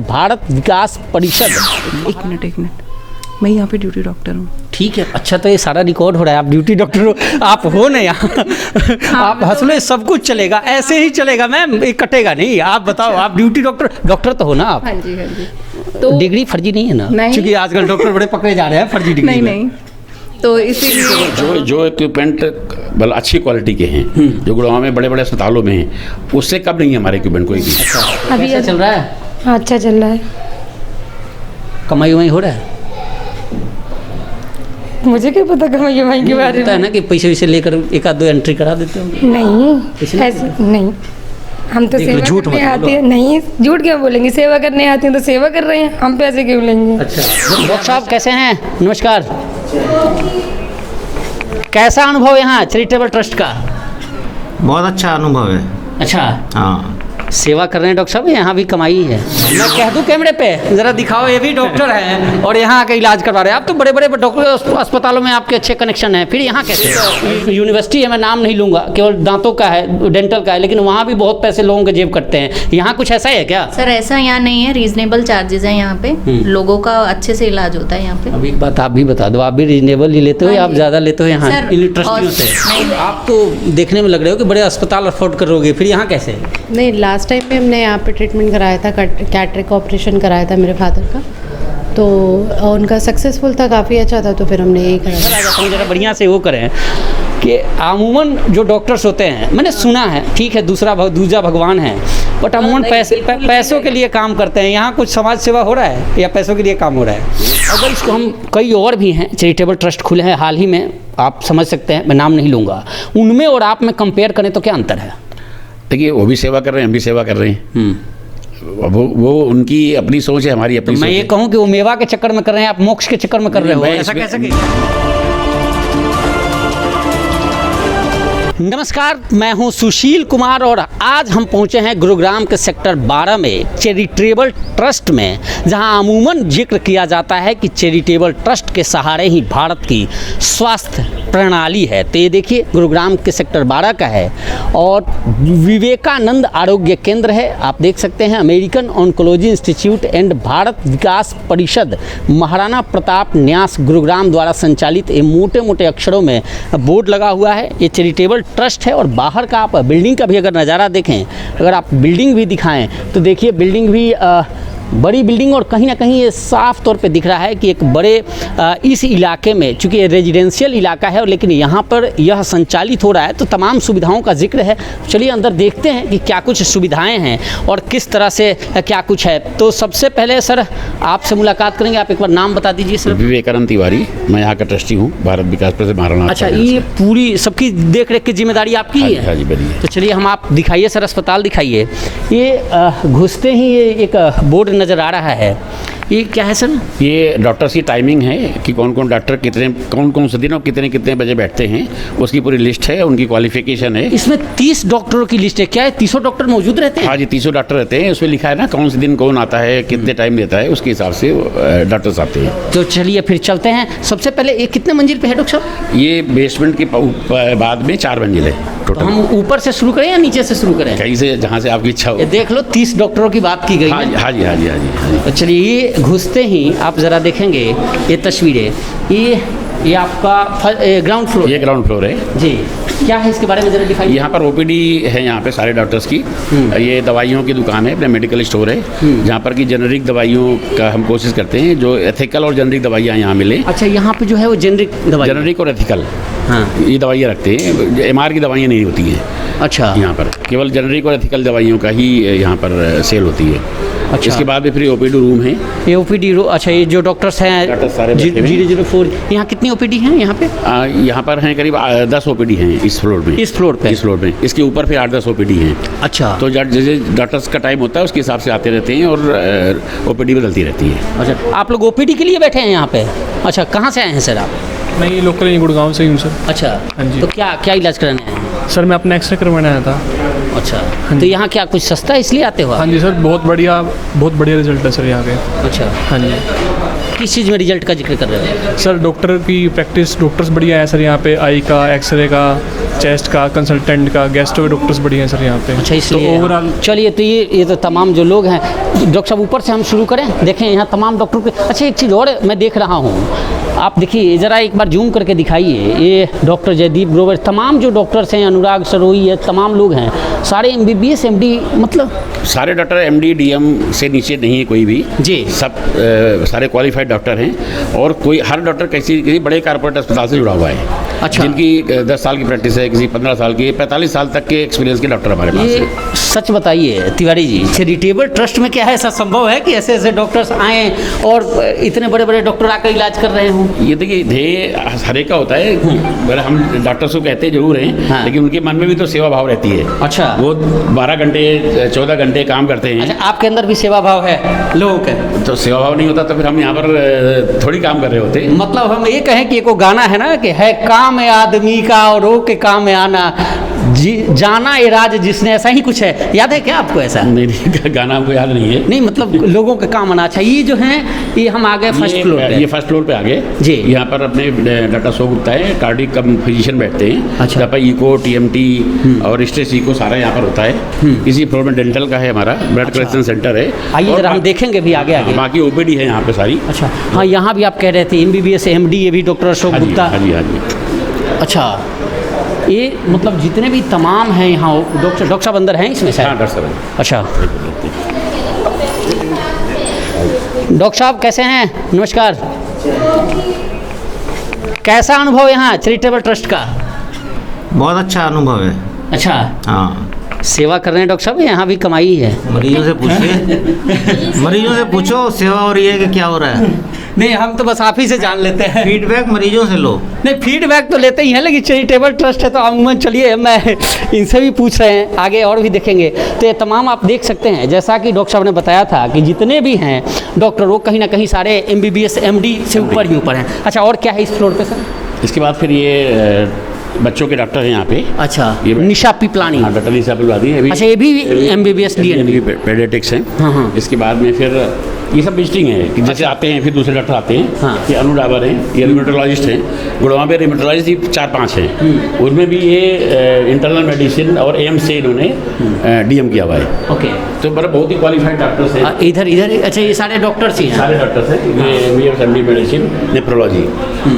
भारत विकास परिषद। एक मिनट, मैं यहाँ पे ड्यूटी डॉक्टर हूँ। ठीक है, अच्छा, तो ये सारा रिकॉर्ड हो रहा है, आप ड्यूटी डॉक्टर हो, आप हो ना यहाँ। आप हंस लो, सब कुछ चलेगा, ऐसे ही चलेगा मैम, ये कटेगा नहीं। आप बताओ, आप ड्यूटी डॉक्टर तो हो ना आप? हाँ जी, हाँ जी। तो डिग्री फर्जी नहीं है ना? नहीं, क्योंकि आजकल डॉक्टर बड़े पकड़े जा रहे हैं फर्जी डिग्री में। नहीं, तो इसीलिए जो इक्विपमेंट मतलब अच्छी क्वालिटी के हैं, जो गुड़गांव में बड़े बड़े अस्पतालों में हैं, उससे कब नहीं है हमारे इक्विपमेंट कोई भी। अभी कैसा चल रहा है? अच्छा चल रहा है। कमाई वमाई हो रहा है? मुझे क्या पता कमाई के बारे में। पता है ना कि पैसे वैसे लेकर एक आध दो एंट्री करा देते हो? नहीं, ऐसे नहीं, हम तो सेवा झूठ करने मत आते हैं। नहीं, झूठ क्यों बोलेंगे, सेवा करने आते हैं तो सेवा कर रहे हैं, हम पैसे क्यों लेंगे। अच्छा, डॉक्टर साहब कैसे हैं? नमस्कार। कैसा अनुभव यहाँ चैरिटेबल ट्रस्ट का? बहुत अच्छा अनुभव है। अच्छा, हाँ, सेवा कर रहे हैं डॉक्टर साहब, यहाँ भी कमाई है। मैं कह दूं कैमरे पे, जरा दिखाओ, ये भी डॉक्टर हैं और यहाँ आके इलाज करवा रहे हैं। आप तो बड़े बड़े डॉक्टर अस्पतालों में आपके अच्छे कनेक्शन हैं, फिर यहाँ कैसे? यूनिवर्सिटी है, मैं नाम नहीं लूँगा, केवल दांतों का है, डेंटल का है, लेकिन वहाँ भी बहुत पैसे लोगों के जेब कटते हैं। यहाँ कुछ ऐसा है क्या? सर ऐसा यहाँ नहीं है, रीजनेबल चार्जेस हैं यहाँ पे, लोगों का अच्छे से इलाज होता है यहाँ पे। अभी एक बात आप भी बता दो, आप भी रीजनेबल ही लेते हो या आप ज़्यादा लेते हो यहाँ सर, इन ट्रस्टियों से? आप तो देखने में लग रहे हो कि बड़े अस्पताल अफोर्ड करोगे, फिर यहाँ कैसे? नहीं, लास्ट टाइम में हमने यहाँ पे ट्रीटमेंट कराया था, कैटरेक्ट ऑपरेशन कराया था मेरे फादर का, तो उनका सक्सेसफुल था, काफ़ी अच्छा था, तो फिर हमने यही कराया। जरा बढ़िया से वो करें कि अमूमन जो डॉक्टर्स होते हैं, मैंने सुना है, ठीक है, दूजा भगवान है, बट अमूमन पैसों के लिए काम करते हैं। यहाँ कुछ समाज सेवा हो रहा है या पैसों के लिए काम हो रहा है? अगर इसको हम, कई और भी हैं चैरिटेबल ट्रस्ट खुले हैं हाल ही में, आप समझ सकते हैं, मैं नाम नहीं लूँगा, उनमें और आप में कंपेयर करें तो क्या अंतर है? देखिए, वो भी सेवा कर रहे हैं, हम भी सेवा कर रहे हैं। वो उनकी अपनी सोच है, हमारी अपनी तो मैं ये कहूँ कि वो मेवा के चक्कर में कर रहे हैं, आप मोक्ष के चक्कर में कर रहे हो, ऐसा कैसे? नमस्कार, मैं हूं सुशील कुमार और आज हम पहुंचे हैं गुरुग्राम के सेक्टर 12 में चैरिटेबल ट्रस्ट में, जहां अमूमन जिक्र किया जाता है कि चैरिटेबल ट्रस्ट के सहारे ही भारत की स्वास्थ्य प्रणाली है। तो ये देखिए, गुरुग्राम के सेक्टर 12 का है और विवेकानंद आरोग्य केंद्र है। आप देख सकते हैं, American oncology institute and Bharat Vikas Parishad Maharana Pratap न्यास गुरुग्राम द्वारा संचालित, ये मोटे मोटे अक्षरों में बोर्ड लगा हुआ है। ये चैरिटेबल ट्रस्ट है और बाहर का आप बिल्डिंग का भी अगर नज़ारा देखें, अगर आप बिल्डिंग भी दिखाएं तो देखिए, बिल्डिंग भी बड़ी बिल्डिंग और कहीं ना कहीं ये साफ तौर पे दिख रहा है कि एक बड़े इस इलाके में, चूँकि ये रेजिडेंशियल इलाका है, लेकिन यहाँ पर यह संचालित हो रहा है, तो तमाम सुविधाओं का जिक्र है। चलिए अंदर देखते हैं कि क्या कुछ सुविधाएं हैं और किस तरह से क्या कुछ है। तो सबसे पहले सर आपसे मुलाकात करेंगे, आप एक बार नाम बता दीजिए सर। विवेकानंद तिवारी, मैं यहाँ का ट्रस्टी हूँ, भारत विकास परिषद महाराणा। अच्छा, ये पूरी सबकी देख रेख की जिम्मेदारी आपकी ही है? हाँ जी, बढ़िया। तो चलिए हम, आप दिखाइए सर, अस्पताल दिखाइए। ये घुसते ही ये एक बोर्ड नज़र आ रहा है, ये क्या है सर? ये डॉक्टर्स की टाइमिंग है कि कौन कौन डॉक्टर कौन कौन से दिन और कितने बजे बैठते हैं, उसकी पूरी लिस्ट है, उनकी क्वालिफिकेशन है। इसमें 30 डॉक्टरों की लिस्ट है, क्या है 30 डॉक्टर मौजूद रहते हैं? हाँ जी, 30 डॉक्टर रहते हैं, उसमें लिखा है ना कौन से दिन कौन आता है, कितने टाइम देता है, उसके हिसाब से डॉक्टर्स आते हैं। तो चलिए फिर चलते हैं। सबसे पहले ये कितने मंजिल पे है डॉक्टर साहब? ये बेसमेंट के बाद में 4 मंजिल है तो टोटल। हम ऊपर से शुरू करें या नीचे से शुरू करें? कहीं से, जहाँ से आपकी इच्छा हो। ये देख लो, 30 डॉक्टरों की बात की गई हाँ है। जी, हाँ जी, हाँ जी, हाँ जी। तो चलिए, ये घुसते ही आप ज़रा देखेंगे ये तस्वीरें, ये आपका ग्राउंड फ्लोर? ये ग्राउंड फ्लोर है जी। क्या है इसके बारे में जरा दिखाइए। यहाँ पर ओपीडी है, यहाँ पे सारे डॉक्टर्स की। ये दवाइयों की दुकान है, अपने मेडिकल स्टोर है, जहाँ पर की जेनरिक दवाइयों का हम कोशिश करते हैं, जो एथिकल और जेनरिक दवाइयाँ यहाँ मिले। अच्छा, यहाँ पे जो है वो जेनरिक और एथिकल, हाँ, ये दवाइयाँ रखते हैं, एमआर की दवाइयाँ नहीं होती हैं। अच्छा, यहाँ पर केवल जेनरिक और एथिकल दवाइयों का ही यहाँ पर सेल होती है। अच्छा, इसके बाद में फिर ओपीडी रूम है। ये ओपीडी रूम, अच्छा, ये जो डॉक्टर्स हैं, डॉक्टर सारे 004, यहाँ कितनी ओपीडी हैं यहाँ पे? यहाँ पर हैं करीब 10 ओपीडी हैं इस फ्लोर में। इस फ्लोर पे? इसके ऊपर फिर 8-10 ओपीडी हैं। अच्छा, तो जैसे डॉक्टर्स का टाइम होता है उसके हिसाब से आते रहते हैं और ओपीडी बदलती रहती है। अच्छा, आप लोग ओपीडी के लिए बैठे हैं यहाँ पे? अच्छा, कहाँ से आए हैं सर आप? मैं ये लोकल ही गुड़गांव से ही हूँ सर। अच्छा, हाँ जी। तो क्या इलाज कराने आए हैं? सर मैं अपना एक्सरे करवाने आया था। अच्छा, तो यहाँ क्या कुछ सस्ता है इसलिए आते हो आप? हाँ जी सर, बहुत बढ़िया रिजल्ट है सर यहाँ पे। अच्छा, हाँ जी। किस चीज़ में रिजल्ट का जिक्र कर रहे हो? सर डॉक्टर की प्रैक्टिस, डॉक्टर्स बढ़िया है सर यहाँ पे, आई का, एक्सरे का, चेस्ट का, कंसल्टेंट का, गैस्ट्रो के डॉक्टर्स बढ़िया हैं सर यहाँ पे। अच्छा, इसलिए तो ओवरऑल चलिए, तो ये तो तमाम जो लोग हैं, डॉक्टर साहब ऊपर से हम शुरू करें, देखें यहाँ तमाम डॉक्टर के। अच्छा एक चीज़ और मैं देख रहा हूँ, आप देखिए ज़रा एक बार जूम करके दिखाइए, ये डॉक्टर जयदीप ग्रोवर, तमाम जो डॉक्टर्स हैं, अनुराग सरोई है, तमाम लोग हैं, सारे MBBS MD, मतलब सारे डॉक्टर MD DM से नीचे नहीं है कोई भी जी। सब सारे क्वालिफाइड डॉक्टर हैं और कोई हर डॉक्टर किसी बड़े कॉर्पोरेट अस्पताल से जुड़ा हुआ है। अच्छा। जिनकी 10 साल की प्रैक्टिस है, किसी 15 साल की, 45 साल तक के एक्सपीरियंस के डॉक्टर हमारे पास ये हैं। सच बताइए तिवारी जी, चैरिटेबल ट्रस्ट में क्या है, ऐसा संभव है कि ऐसे ऐसे डॉक्टर्स आएँ और इतने बड़े बड़े डॉक्टर आकर इलाज कर रहे हों? ये देखिए ध्येय हर एक का होता है, अगर हम डॉक्टर्स को कहते जरूर हैं, हाँ। लेकिन उनके मन में भी तो सेवा भाव रहती है। अच्छा। वो 12 घंटे 14 घंटे काम करते हैं। अच्छा, आपके अंदर भी सेवा भाव है लोगों के? तो सेवा भाव नहीं होता तो फिर हम यहाँ पर थोड़ी काम कर रहे होते। मतलब हम ये कहें कि एक वो गाना है ना कि है काम है आदमी का और रो के काम में आना, जाना ये राज जिसने, ऐसा ही कुछ है, याद है क्या आपको ऐसा? नहीं, गाना हमको याद नहीं है। नहीं मतलब लोगों के काम आना। अच्छा ये जो है ये हम आ गए फर्स्ट फ्लोर पे। ये फर्स्ट फ्लोर पे आ गए जी। यहाँ पर अपने डॉक्टर शो गुप्ता है, कार्डिक कम फिजिशियन बैठते हैं। अच्छा। यहाँ पर इको TMT और स्ट्रेस इको सारा यहाँ पर होता है। इसी फ्लोर में डेंटल का है हमारा, ब्लड कलेक्शन सेंटर है। आइए जरा हम देखेंगे भी आगे आगे। बाकी OPD है यहाँ पे सारी। अच्छा हाँ, यहाँ भी आप कह रहे थे MBBS MD, ये भी डॉक्टर अशोक हाँ जी, गुप्ता। हाँ जी, हाँ जी। अच्छा ये मतलब जितने भी तमाम हैं यहाँ, डॉक्टर साहब अंदर हैं इसमें शायद? हाँ डॉक्टर साहब। अच्छा डॉक्टर साहब कैसे हैं? नमस्कार। कैसा अनुभव यहाँ चैरिटेबल ट्रस्ट का? बहुत अच्छा अनुभव है। अच्छा, हाँ, सेवा कर रहे हैं डॉक्टर साहब, यहाँ भी कमाई है। मरीजों से पूछिए, मरीजों से पूछो सेवा हो रही है कि क्या हो रहा है। नहीं हम तो बस आप ही से जान लेते हैं। फीडबैक मरीजों से लो। नहीं फीडबैक तो लेते ही हैं, लेकिन चैरिटेबल ट्रस्ट है तो अमूमन चलिए मैं इनसे भी पूछ रहे हैं, आगे और भी देखेंगे। तो ये तमाम आप देख सकते हैं, जैसा कि डॉक्टर साहब ने बताया था कि जितने भी हैं डॉक्टर वो कहीं ना कहीं सारे MBBS MD से ऊपर ही ऊपर हैं। अच्छा और क्या है इस फ्लोर पे सर? इसके बाद फिर ये बच्चों के डॉक्टर हैं यहाँ पे। अच्छा ये निशा पिपलानी। हाँ, डॉक्टर निशा पिपलानी है। अच्छा ये भी MBBS DNB पेडियाट्रिक्स हैं। हाँ, हाँ। इसके बाद में फिर ये सब विजिटिंग है कि जैसे आते हैं फिर दूसरे डॉक्टर आते हैं। हाँ। ये अनु डाबर हैं, ये रिमेटोलॉजिस्ट हैं। गुड़गांव में रिमेटोलॉजिस्ट 4-5 हैं। उनमें भी ये इंटरनल मेडिसिन और AIIMS से इन्होंने DM किया हुआ है। ओके। तो मतलब बहुत ही क्वालिफाइड डॉक्टर्स हैं। इधर इधर अच्छा ये सारे डॉक्टर्स ही हैं? सारे डॉक्टर्स हैं। ये MD मेडिसिन, नेफ्रोलॉजी,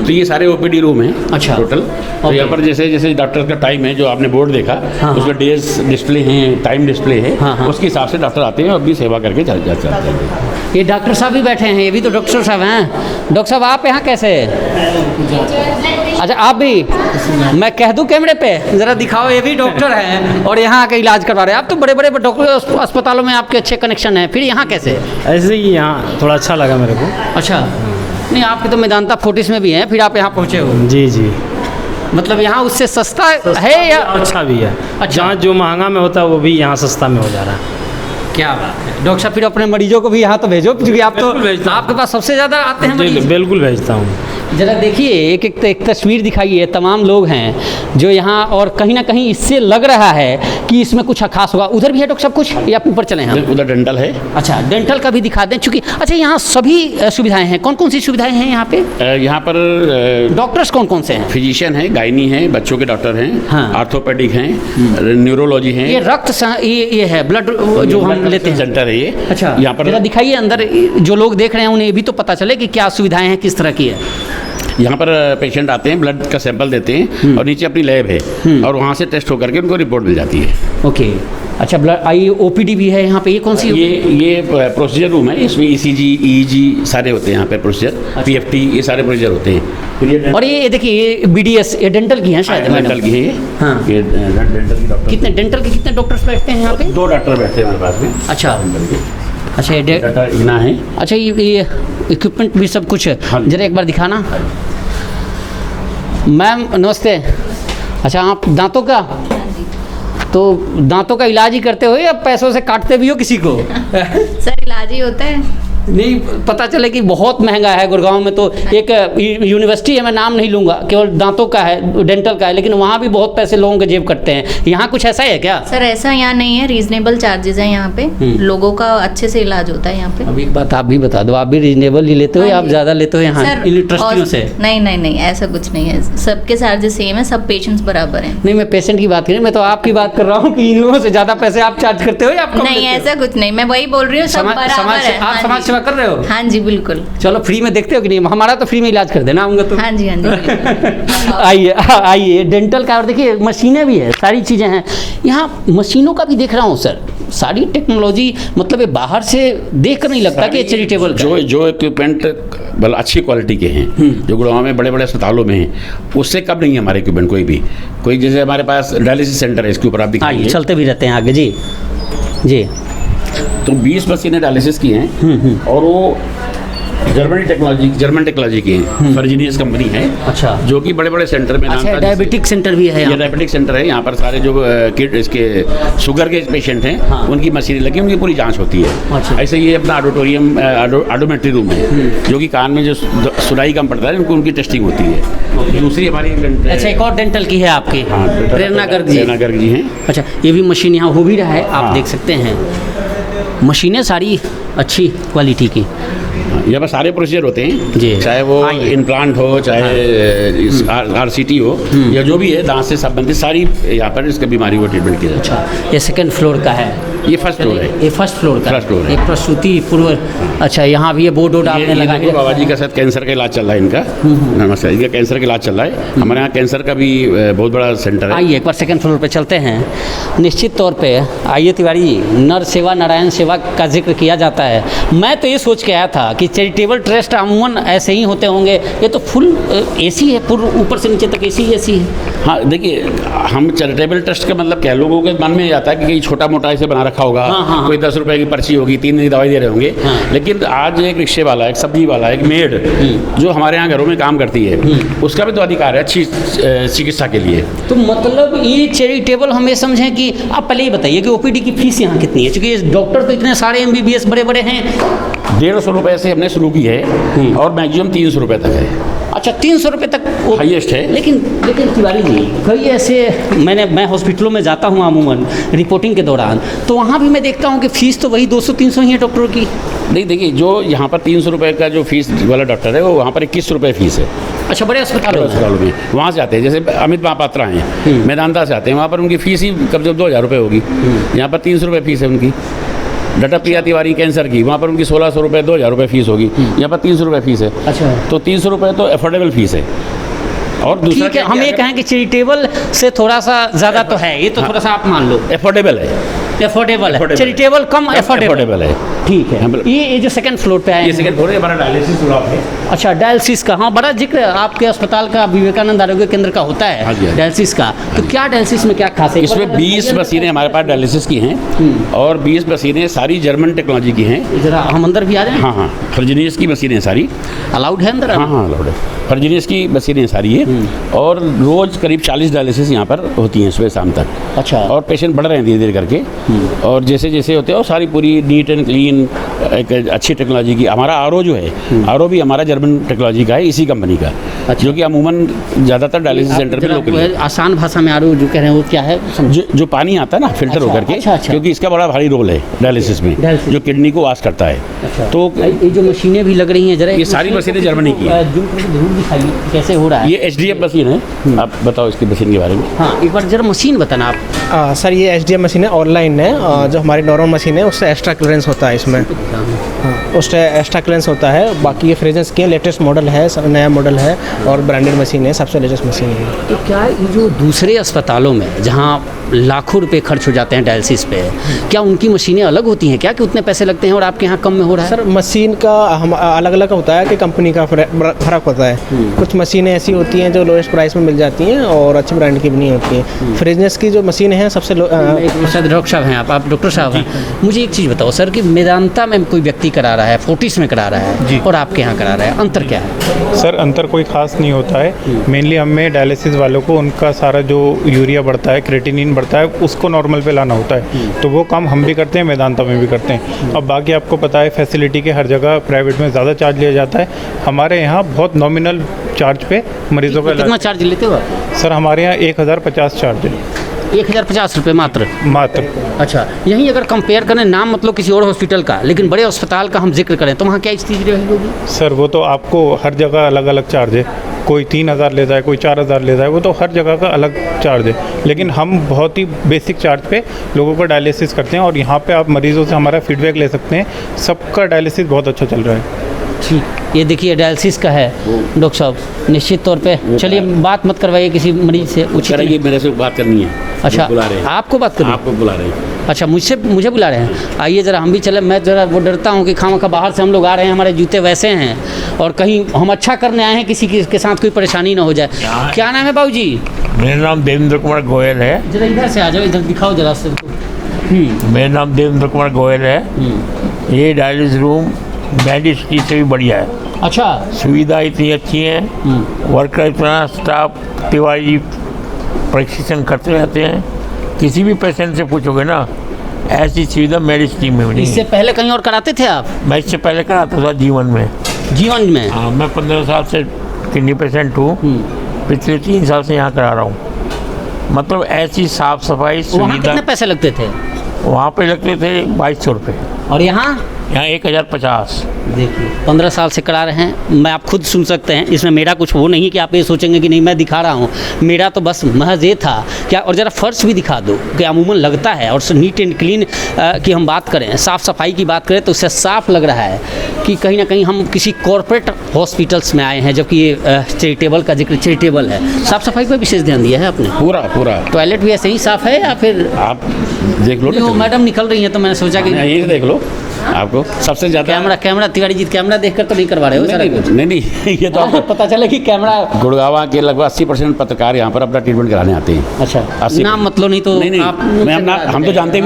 तो ये सारे OPD रूम हैं अच्छा। टोटल। तो यहाँ पर जैसे जैसे डॉक्टर का टाइम है, जो आपने बोर्ड देखा हाँ। उसमें डेज डिस्प्ले हैं, टाइम डिस्प्ले है। हाँ, हाँ। उसके हिसाब से डॉक्टर आते हैं और अपनी सेवा करके चलते हैं। ये डॉक्टर साहब भी बैठे हैं, ये भी तो डॉक्टर साहब हैं। डॉक्टर साहब आप यहाँ कैसे? अच्छा आप भी, मैं कह दूँ कैमरे पे ज़रा दिखाओ, ये भी डॉक्टर हैं और यहाँ आके इलाज करवा रहे हैं। आप तो बड़े बड़े डॉक्टर अस्पतालों में आपके अच्छे कनेक्शन हैं, फिर यहाँ कैसे? ऐसे ही यहाँ थोड़ा अच्छा लगा मेरे को। अच्छा नहीं आपके तो मेदांता फोर्टिस में भी हैं, फिर आप यहाँ पहुँचे हो? जी जी, मतलब यहाँ उससे सस्ता है या अच्छा भी है। अच्छा। जहाँ जो महंगा में होता है वो भी यहाँ सस्ता में हो जा रहा है। क्या बात है डॉक्टर साहब, फिर अपने मरीजों को भी यहाँ तो भेजो, क्योंकि आप तो आपके पास सबसे ज़्यादा आते हैं मरीज। बिल्कुल भेजता हूँ। जरा देखिए एक तस्वीर दिखाइए, तमाम लोग हैं जो यहाँ, और कहीं ना कहीं इससे लग रहा है कि इसमें कुछ खास होगा। उधर भी है डॉक्टर साहब कुछ, या ऊपर चले हैं? उधर डेंटल है। अच्छा डेंटल का भी दिखा दें, चूँकि अच्छा यहाँ सभी सुविधाएं हैं। कौन कौन सी सुविधाएं हैं यहाँ पे? यहाँ पर डॉक्टर्स कौन कौन से हैं? फिजिशियन हैं, गायनी हैं, बच्चों के डॉक्टर हैं, हाँ। आर्थोपेडिक हैं, न्यूरोलॉजी हैं। ये रक्त ये है ब्लड जो हम लेते हैं सेंटर है ये। अच्छा यहाँ पर जरा दिखाइए अंदर, जो लोग देख रहे हैं उन्हें भी तो पता चले कि क्या सुविधाएं हैं, किस तरह की है। यहाँ पर पेशेंट आते हैं, ब्लड का सैंपल देते हैं और नीचे अपनी लैब है और वहाँ से टेस्ट होकर के उनको रिपोर्ट मिल जाती है। ओके। अच्छा ब्लड OPD भी है यहाँ पे, ये कौन सी? ये प्रोसीजर रूम है, इसमें ECG EEG सारे होते हैं यहाँ पे प्रोसीजर। PFT ये सारे प्रोसीजर होते हैं। फिर ये और ये देखिए ये BDS ये डेंटल की हैं शायद? डेंटल की है ये। हाँ। ये डेंटल की डॉक्टर। कितने डेंटल के कितने डॉक्टर्स बैठते हैं यहाँ पे? 2 डॉक्टर बैठते हैं हमारे पास में। अच्छा अच्छा ये डॉक्टर इना है। अच्छा ये इक्विपमेंट भी सब कुछ है। हाँ। जरा एक बार दिखाना। मैम नमस्ते। अच्छा आप दांतों का, तो दांतों का इलाज ही करते हो या पैसों से काटते भी हो किसी को? सर इलाज ही होता है। नहीं पता चले कि बहुत महंगा है गुड़गांव में। तो एक यूनिवर्सिटी है, मैं नाम नहीं लूँगा, केवल दांतों का है, डेंटल का है, लेकिन वहाँ भी बहुत पैसे लोगों के जेब कटते हैं। यहाँ कुछ ऐसा है क्या? सर ऐसा यहाँ नहीं है, रीजनेबल चार्जेस हैं यहाँ पे, लोगों का अच्छे से इलाज होता है यहाँ पे। अभी एक बात आप भी बता दो, आप भी रीजनेबल ही लेते हो या हाँ आप जी। ज़्यादा लेते हो यहाँ इन ट्रस्टियों से? नहीं ऐसा कुछ नहीं है, सबके चार्जेस सेम है, सब पेशेंट्स बराबर हैं। नहीं, मैं पेशेंट की बात करी, मैं तो आपकी बात कर रहा हूँ कि इन लोगों से ज़्यादा पैसे आप चार्ज करते हो या आप कम नहीं लेते हो? ऐसा कुछ नहीं, मैं वही बोल रही हूँ, सब बराबर है। आप हाँ समाज जी। सेवा कर रहे हो? हाँ जी बिल्कुल। चलो फ्री में देखते हो कि नहीं? हमारा तो फ्री में इलाज कर देना, आऊँगा तो। हाँ जी बिल्कुल। आइए डेंटल का, और देखिए मशीनें भी है, सारी चीज़ें हैं यहाँ। मशीनों का भी देख रहा हूँ सर, सारी टेक्नोलॉजी, मतलब ये बाहर से देख कर नहीं लगता कि ये चैरिटेबल का है। जो इक्विपमेंट मतलब अच्छी क्वालिटी के हैं, जो गुड़गांव में बड़े बड़े अस्पतालों में हैं, उससे कम नहीं है हमारे इक्विपमेंट कोई जैसे हमारे पास डायलिसिस सेंटर है, इसके ऊपर आप दिखाइए, चलते भी रहते हैं आगे जी जी। तो 20 मशीनें डायलिसिस की हैं और वो जर्मन टेक्नोलॉजी की हैं, फर्जीनियस कंपनी है। अच्छा। जो कि बड़े बड़े सेंटर में अच्छा, डायबिटिक सेंटर भी है ये यहाँ? डायबिटिक सेंटर है, यहाँ पर सारे जो किड इसके शुगर के पेशेंट हैं, हाँ। उनकी मशीनें लगी, उनकी पूरी जांच होती है। अच्छा। ऐसे ये अपना ऑडोमेट्री रूम है, जो कि कान में जो सुनाई कम पड़ता है, उनकी टेस्टिंग होती है। दूसरी हमारी अच्छा, एक और डेंटल की है आपकी? हाँ, प्रेरणा गर्ग जी हैं। अच्छा, ये भी मशीन यहाँ हो भी रहा है, आप देख सकते हैं। मशीनें सारी अच्छी क्वालिटी की, यहाँ पर सारे प्रोसीजर होते हैं जी। चाहे वो इम्प्लांट हो, चाहे RCT हो, या जो भी है दांत से संबंधित सारी यहाँ पर इसका बीमारी को ट्रीटमेंट किया जाता है। ये सेकंड फ्लोर का है? ये फर्स्ट फ्लोर है। ये फर्स्ट फ्लोर का? फर्स्ट फ्लोर है। एक प्रसूति पूर्व। अच्छा, यहाँ भी ये बोर्ड आपने लगा ये बाबा जी का साथ कैंसर का इलाज चल रहा है इनका। नमस्कार, इनका कैंसर का इलाज चल रहा है। हमारे यहाँ कैंसर का भी बहुत बड़ा सेंटर है। आइए एक बार सेकंड फ्लोर पे चलते हैं। निश्चित तौर पे आइए तिवारी जी, नर सेवा नारायण सेवा का जिक्र किया जाता है। मैं तो ये सोच के आया था कि चैरिटेबल ट्रस्ट अमूमन ऐसे ही होते होंगे, ये तो फुल AC है, पूरा ऊपर से नीचे तक AC है। हाँ देखिए, हम चैरिटेबल ट्रस्ट का मतलब क्या, लोगों के मन में आता है कि कहीं छोटा मोटा ऐसे बना रखा होगा। हाँ। कोई 10 रुपए की पर्ची होगी, 3 दिन की दवाई दे रहे होंगे। हाँ। लेकिन आज एक रिक्शे वाला, एक सब्जी वाला, एक मेड जो हमारे यहाँ घरों में काम करती है, उसका भी तो अधिकार है अच्छी चिकित्सा के लिए। तो मतलब ये चैरिटेबल हमें समझें कि आप पहले ही बताइए कि OPD की फीस यहाँ कितनी है, क्योंकि डॉक्टर तो इतने सारे MBBS बड़े बड़े हैं। 150 रुपये से हमने शुरू की है और मैक्सिमम 300 रुपये तक है। अच्छा, 300 रुपये तक हाईएस्ट है। लेकिन तिवारी जी, कई ऐसे मैं हॉस्पिटलों में जाता हूँ अमूमन रिपोर्टिंग के दौरान, तो वहाँ भी मैं देखता हूँ कि फ़ीस तो वही 200-300 ही है डॉक्टरों की। नहीं देखिए, जो यहाँ पर 300 रुपये का जो फीस वाला डॉक्टर है, वो वहाँ पर 21 रुपये फीस है। अच्छा, बड़े अस्पतालों में वहाँ से आते हैं, जैसे अमित महापात्रा हैं, मेदांता से आते हैं, वहाँ पर उनकी फ़ीस ही कम से कम 2000 रुपये होगी। यहाँ पर 300 रुपये फीस है उनकी। डॉक्टर प्रिया तिवारी कैंसर की, वहाँ पर उनकी 1600 रुपये 2000 रुपये फीस होगी। यहाँ पर 300 रुपये फीस है। अच्छा, तो 300 रुपये तो अफोर्डेबल फीस है। और दूसरा ठीक है, हम ये कहें कि चैरिटेबल से थोड़ा सा ज़्यादा तो है, ये तो थोड़ा सा आप मान लो अफोर्डेबल है। अफोर्डेबल है, चैरिटेबल कम अफोर्डेबल है। ठीक है। ये जो सेकंड फ्लोर पे आए ये सेकंड फ्लोर है, हमारा डायलिसिस ब्लॉक है। अच्छा, डायलिसिस का, हाँ बड़ा जिक्र आपके अस्पताल का, विवेकानंद आरोग्य केंद्र का होता है। हाँ जी। डायलिसिस का, तो क्या डायलिसिस में क्या खास है? इसमें 20 मशीनें हमारे पास डायलिसिस की हैं और 20 मशीनें सारी जर्मन टेक्नोलॉजी की हैं। जरा हम अंदर भी आ रहे हैं। हाँ, फर्जीनियस की मशीनें सारी अलाउड है अंदर? हाँ, अलाउड है। फर्जीनियस की मशीनें सारी है और रोज़ करीब 40 डायलिसिस यहाँ पर होती हैं सुबह शाम तक। अच्छा। और पेशेंट बढ़ रहे हैं धीरे धीरे करके, और जैसे जैसे होते हैं और सारी पूरी नीट एंड क्लीन, एक अच्छी टेक्नोलॉजी की। हमारा RO जो है, RO भी हमारा जर्मन टेक्नोलॉजी का है, इसी कंपनी का। अच्छा। जो कि अमूमन ज़्यादातर डायलिसिस सेंटर में लोग आसान भाषा में RO जो कह रहे हैं वो क्या है? जो पानी आता है ना फिल्टर होकर के, क्योंकि इसका बड़ा भारी रोल है डायलिसिस में, जो किडनी को वाश करता है। तो ये जो मशीनें भी लग रही हैं, जरा ये सारी मशीनें जर्मनी की है। कैसे हो रहा है? ये HDF मशीन है। आप बताओ इसकी मशीन के बारे में। हाँ, एक बार जरा मशीन बताना आप। सर, ये HDF मशीन है, ऑनलाइन है। जो हमारी नॉर्मल मशीन है उससे एक्स्ट्रा क्लियरेंस होता है इसमें। हाँ, उससे एक्स्ट्रा क्लियरेंस होता है। बाकी ये फ्रेजेंस की लेटेस्ट मॉडल है, नया मॉडल है और ब्रांडेड मशीन है, सबसे लेटेस्ट मशीन है। तो क्या ये जो दूसरे अस्पतालों में जहाँ लाखों रुपए खर्च हो जाते हैं डायलिसिस पे, क्या उनकी मशीनें अलग होती हैं क्या, कि उतने पैसे लगते हैं और आपके यहाँ कम में हो रहा है? सर, मशीन का हम अलग अलग होता है कि कंपनी का फ़र्क होता है। कुछ मशीनें ऐसी होती हैं जो लोएस्ट प्राइस में मिल जाती हैं और अच्छी ब्रांड की भी नहीं होती हैं। फ्रेजनेस की जो मशीन है सबसे डॉक्टर साहब हैं आप डॉक्टर साहब हैं, मुझे एक चीज़ बताओ सर कि मेदांता में में कोई व्यक्ति करा रहा है, फोर्टिस में करा रहा है और आपके यहाँ करा रहा है, अंतर क्या है? सर अंतर कोई ख़ास नहीं होता है। मेनली हमें डायलिसिस वालों को उनका सारा जो यूरिया बढ़ता है, क्रेटिनिन बढ़ता है, उसको नॉर्मल पे लाना होता है। तो वो काम हम भी करते हैं, वेदांता में भी करते हैं। अब बाकी आपको पता है फैसिलिटी के हर जगह प्राइवेट में ज़्यादा चार्ज लिया जाता है। हमारे यहाँ बहुत नॉमिनल चार्ज पे मरीजों का कितना चार्ज लेते हो आप? सर हमारे यहाँ 1050 चार्ज है। 1050 रुपये मात्र? अच्छा, यहीं अगर कंपेयर करें, नाम मतलब किसी और हॉस्पिटल का, लेकिन बड़े अस्पताल का हम जिक्र करें तो वहाँ क्या स्थिति रहेगी? सर वो तो आपको हर जगह अलग अलग चार्ज है। कोई 3000 लेता है, कोई 4000 लेता है, वो तो हर जगह का अलग चार्ज है। लेकिन हम बहुत ही बेसिक चार्ज पे लोगों को डायलिसिस करते हैं और यहाँ पे आप मरीज़ों से हमारा फीडबैक ले सकते हैं। सबका डायलिसिस बहुत अच्छा चल रहा है। ठीक, ये देखिए डायलिसिस का है डॉक्टर साहब, निश्चित तौर पे। चलिए बात मत करवाइए किसी मरीज से, ये मेरे से बात करनी है। अच्छा, बुला रहे हैं आपको बात करनी? आपको बुला रहे हैं। अच्छा, मुझे बुला रहे हैं। आइए ज़रा हम भी चले। मैं ज़रा वो डरता हूँ कि खामखा बाहर से हम लोग आ रहे हैं, हमारे जूते वैसे हैं और कहीं हम अच्छा करने आए हैं, किसी के साथ कोई परेशानी ना हो जाए। क्या नाम है बाबू जी? मेरा नाम देवेंद्र कुमार गोयल है। जरा इधर से आ जाओ, इधर दिखाओ जरा से। मेरा नाम देवेंद्र कुमार गोयल है। ये डायलिसिस रूम मेडिसिटी से भी बढ़िया है। अच्छा, सुविधा इतनी अच्छी है, वर्कर इतना, स्टाफ तिवारी प्रशिक्षण करते रहते हैं। किसी भी पेशेंट से पूछोगे ना, ऐसी सुविधा मेडिसिटी में नहीं। इससे पहले कहीं और कराते थे आप? मैं इससे पहले कराता था जीवन में। जीवन में? हाँ, मैं 15 साल से किडनी पेशेंट हूँ। पिछले 3 साल से यहाँ करा रहा हूँ। मतलब ऐसी साफ सफाई सुविधा। कितने पैसे लगते थे? वहाँ पे लगते थे 2200 रुपये। और यहाँ 1050। देखिए 15 साल से करा रहे हैं। मैं आप खुद सुन सकते हैं, इसमें मेरा कुछ वो नहीं कि आप ये सोचेंगे कि नहीं मैं दिखा रहा हूँ। मेरा तो बस महज ये था क्या। और ज़रा फर्श भी दिखा दो कि अमूमन लगता है, और नीट एंड क्लीन की हम बात करें, साफ़ सफाई की बात करें तो उससे साफ लग रहा है कि कहीं ना कहीं हम किसी कॉरपोरेट हॉस्पिटल्स में आए हैं, जबकि ये चैरिटेबल का जिक्र चैरिटेबल है। साफ़ सफाई पर विशेष ध्यान दिया है आपने? पूरा। टॉयलेट भी ऐसे ही साफ़ है या फिर? आप देख लो ना, मैडम निकल रही हैं तो मैंने सोचा कि यही देख लो। आपको सबसे ज़्यादा कैमरा तिवारी जी कैमरा देखकर तो नहीं करवा रहे हो? नहीं, ये तो आपको पता चला कि कैमरा। गुड़गांव के लगभग 80% पत्रकार यहाँ पर अपना ट्रीटमेंट कराने आते हैं। अच्छा, नाम मतलब नहीं तो नहीं, हम तो जानते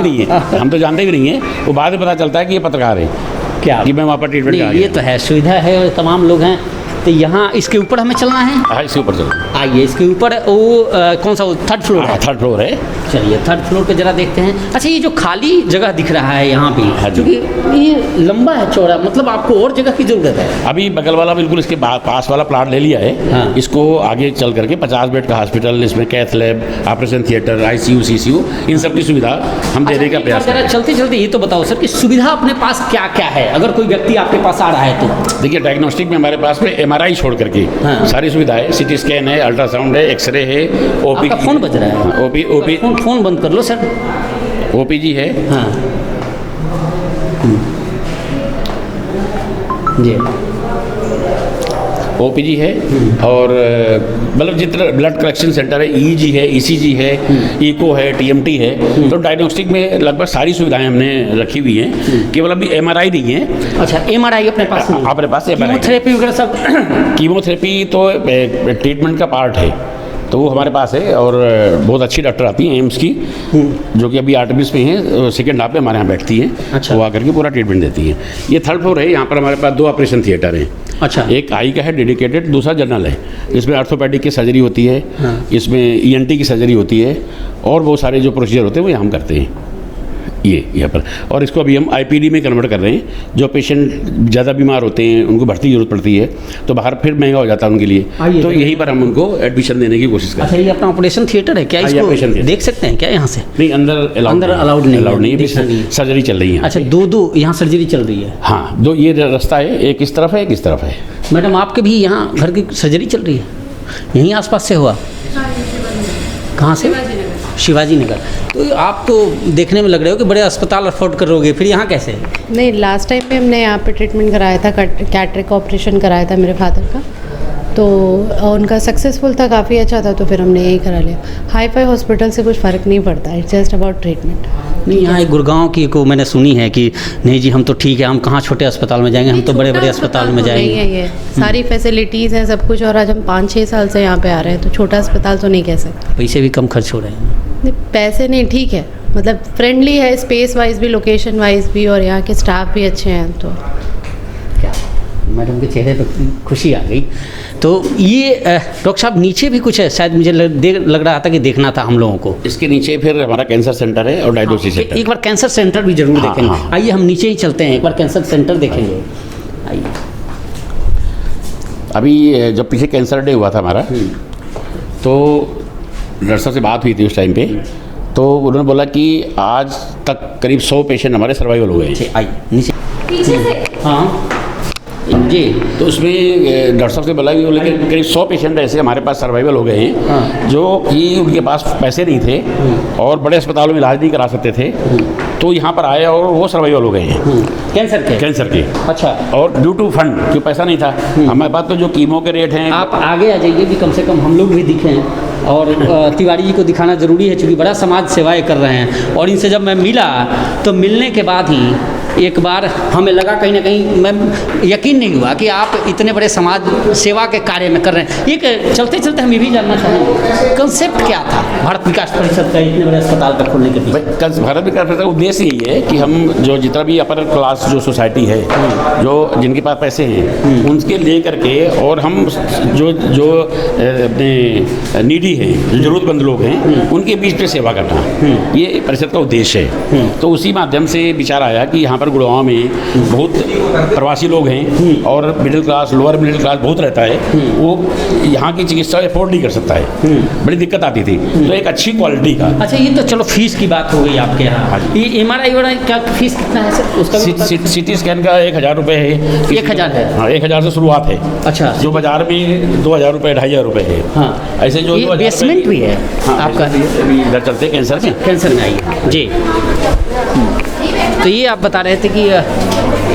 भी नहीं हैं। वो बाद में पता चलता है कि ये पत्रकार है क्या, कि मैं वहाँ पर ट्रीटमेंट करा। ये तो है, सुविधा है और तमाम लोग हैं। तो यहाँ इसके ऊपर हमें चलना है? हाँ, इसके ऊपर चलो। आइए, इसके ऊपर वो कौन सा, वो 3rd फ्लोर है? 3rd फ्लोर है। चलिए 3rd फ्लोर पे जरा देखते हैं। अच्छा, ये जो खाली जगह दिख रहा है यहाँ पे, क्योंकि ये लंबा है, चौड़ा, मतलब आपको और जगह की ज़रूरत है? अभी बगल वाला बिल्कुल इसके पास वाला प्लाट ले लिया है। हाँ। इसको आगे चल करके 50 बेड का हॉस्पिटल, इसमें cath lab, operation theatre, ICU, CCU, इन सब की सुविधा हम देने का प्रयास करें। चलते चलते ये तो बताओ सर कि सुविधा अपने पास क्या क्या है, अगर कोई व्यक्ति आपके पास आ रहा है तो? देखिए, डायग्नोस्टिक में हमारे पास में MRI छोड़ करके सारी सुविधाएं, CT स्कैन है, अल्ट्रासाउंड है, एक्सरे है, OP। आपका फोन बज रहा है? OP फोन बंद कर लो सर। OPG है। हाँ जी, OPG है। और मतलब जितना ब्लड कलेक्शन सेंटर है, EEG है, ECG है, इको है, TMT है। तो डायग्नोस्टिक में लगभग सारी सुविधाएं हमने रखी हुई हैं। केवल अभी MRI नहीं है। अच्छा, MRI अपने पास नहीं? अपने पास कीमोथेरेपी वगैरह सब? कीमोथेरेपी तो ट्रीटमेंट का पार्ट है, तो वो हमारे पास है। और बहुत अच्छी डॉक्टर आती हैं एम्स की, जो कि अभी आर्टिमिस में हैं, सेकेंड हाफ में हमारे यहाँ बैठती हैं। अच्छा। वो आकर के पूरा ट्रीटमेंट देती हैं। ये 3rd फ्लोर है। यहाँ पर हमारे पास 2 ऑपरेशन थिएटर हैं। अच्छा, एक आई का है डेडिकेटेड, दूसरा जनरल है। इसमें ऑर्थोपेडिक की सर्जरी होती है। हाँ। इसमें ENT की सर्जरी होती है, और वो सारे जो प्रोसीजर होते हैं वो यहाँ हम करते हैं ये यहाँ पर। और इसको अभी हम IPD में कन्वर्ट कर रहे हैं। जो पेशेंट ज़्यादा बीमार होते हैं, उनको भर्ती की जरूरत पड़ती है, तो बाहर फिर महंगा हो जाता है उनके लिए, तो यहीं पर हम उनको एडमिशन देने की कोशिश करते हैं। अच्छा, ये अपना ऑपरेशन थिएटर है क्या? इसको देख सकते हैं क्या यहाँ से? नहीं, अंदर अलाउड नहीं, सर्जरी चल रही है। अच्छा, दो यहाँ सर्जरी चल रही है? हाँ, 2 ये रास्ता है, एक इस तरफ है, एक इस तरफ है। मैडम, आपके भी यहाँ घर की सर्जरी चल रही है? यहीं आसपास से हुआ? कहाँ से? शिवाजी नगर। तो आप तो देखने में लग रहे हो कि बड़े अस्पताल अफोर्ड करोगे, फिर यहाँ कैसे? नहीं, लास्ट टाइम में हमने यहाँ पे ट्रीटमेंट कराया था, कैटरेक्ट ऑपरेशन कराया था मेरे फादर का, तो उनका सक्सेसफुल था, काफ़ी अच्छा था, तो फिर हमने यही करा लिया। हाई फाई हॉस्पिटल से कुछ फ़र्क नहीं पड़ता, इट्स जस्ट अबाउट ट्रीटमेंट। नहीं, यहाँ एक गुड़गांव की को मैंने सुनी है कि नहीं जी हम तो ठीक है, हम कहाँ छोटे अस्पताल में जाएंगे, हम तो बड़े बड़े अस्पताल में जाएंगे। नहीं है, ये सारी फैसिलिटीज़ हैं, सब कुछ, और आज हम 5-6 साल से यहाँ पे आ रहे हैं, तो छोटा अस्पताल तो नहीं कह सकते। पैसे भी कम खर्च हो रहे हैं? नहीं, पैसे नहीं, ठीक है, मतलब फ्रेंडली है, स्पेस वाइज भी, लोकेशन वाइज भी, और यहाँ के स्टाफ भी अच्छे हैं। तो क्या मैडम के चेहरे पर खुशी आ गई। तो ये डॉक्टर साहब नीचे भी कुछ है, शायद मुझे लग रहा था कि देखना था हम लोगों को। इसके नीचे फिर हमारा कैंसर सेंटर है और डायग्नोसिस सेंटर। एक बार कैंसर सेंटर भी जरूर देखेंगे। आइए हम नीचे ही चलते हैं, एक बार कैंसर सेंटर देखेंगे। आइए। अभी जब पीछे कैंसर डे हुआ था हमारा, तो डॉक्टर साहब से बात हुई थी उस टाइम पे, तो उन्होंने बोला कि आज तक करीब 100 पेशेंट हमारे सर्वाइवल हो गए। आइए नीचे पीछे से। हाँ जी। तो उसमें डॉक्टर साहब से बोला कि लेकिन करीब 100 पेशेंट ऐसे हमारे पास सर्वाइवल हो गए हैं। हाँ। जो कि उनके पास पैसे नहीं थे और बड़े अस्पतालों में इलाज नहीं करा सकते थे, तो यहाँ पर आए और वो सर्वाइवल हो गए हैं कैंसर के। अच्छा। और ड्यू टू फंड, क्योंकि पैसा नहीं था हमारे पास, तो जो कीमो के रेट हैं। आप आगे आ जाइए भी, कम से कम हम लोग भी दिखें। और तिवारी जी को दिखाना ज़रूरी है, क्योंकि बड़ा समाज सेवाएं कर रहे हैं। और इनसे जब मैं मिला तो मिलने के बाद ही एक बार हमें लगा कहीं ना कहीं, मैं यकीन नहीं हुआ कि आप इतने बड़े समाज सेवा के कार्य में कर रहे हैं। एक चलते चलते हम ये भी जानना चाहेंगे, कंसेप्ट क्या था भारत विकास परिषद का इतने बड़े अस्पताल का खोलने के पीछे? भारत विकास परिषद का उद्देश्य यही है कि हम जो जितना भी अपर क्लास जो सोसाइटी है, जो जिनके पास पैसे हैं, उनके ले करके, और हम जो अपने नीडी हैं, जो ज़रूरतमंद लोग हैं, उनके बीच पे सेवा करना, ये परिषद का उद्देश्य है। तो उसी माध्यम से विचार आया कि यहाँ पर गुड़गांव में बहुत प्रवासी लोग हैं और middle class, lower middle class बहुत रहता है, वो यहाँ की चिकित्सा अफोर्ड नहीं कर सकता है, बड़ी दिक्कत आती थी। तो एक अच्छी क्वालिटी का। अच्छा, ये तो चलो फीस की बात हो गई आपके यहाँ। ये MRI का फीस कितना है सर? उसका सिटी स्कैन का 1000 रुपये है। 1000 है? हाँ, 1000 से शुरुआत है। अच्छा। जो बाजार में 2000 रुपये, 2500 रुपये है। हाँ, ऐसे जो बेसमेंट भी है। हाँ, आपका इधर चलते कैंसर में आइए जी। तो ये आप बता रहे थे कि